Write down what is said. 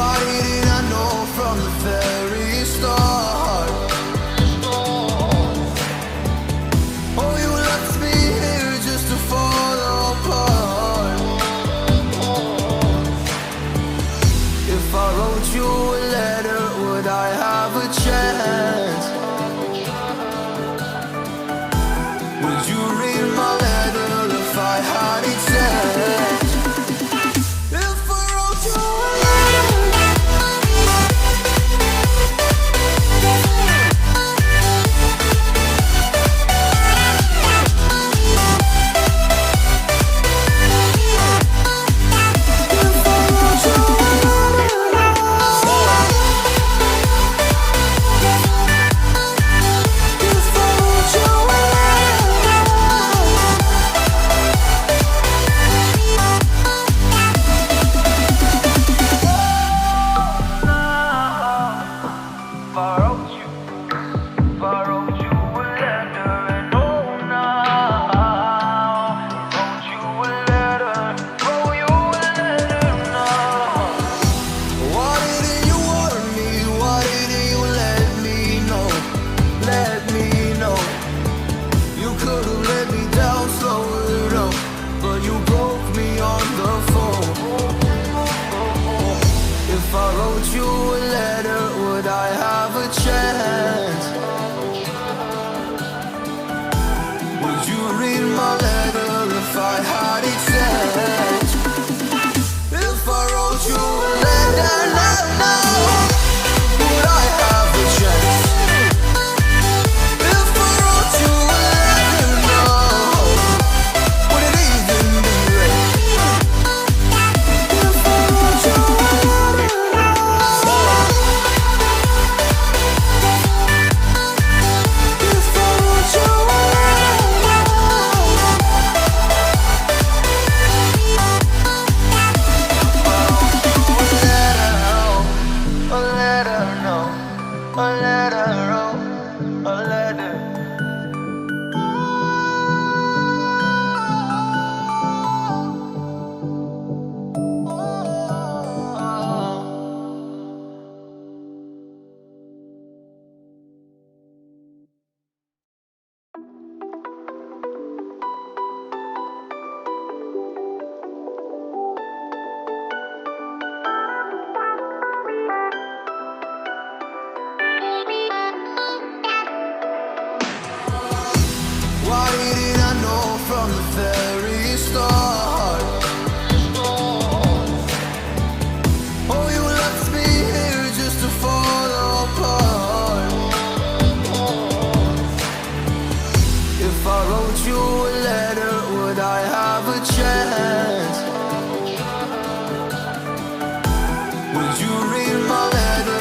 Why didn't I know from the very start? Oh, you left me here just to fall apart. If I wrote you a letter, would I have a chance? Would you read my letter if I had it sent? If I wrote you a letter, why didn't I know from the very start?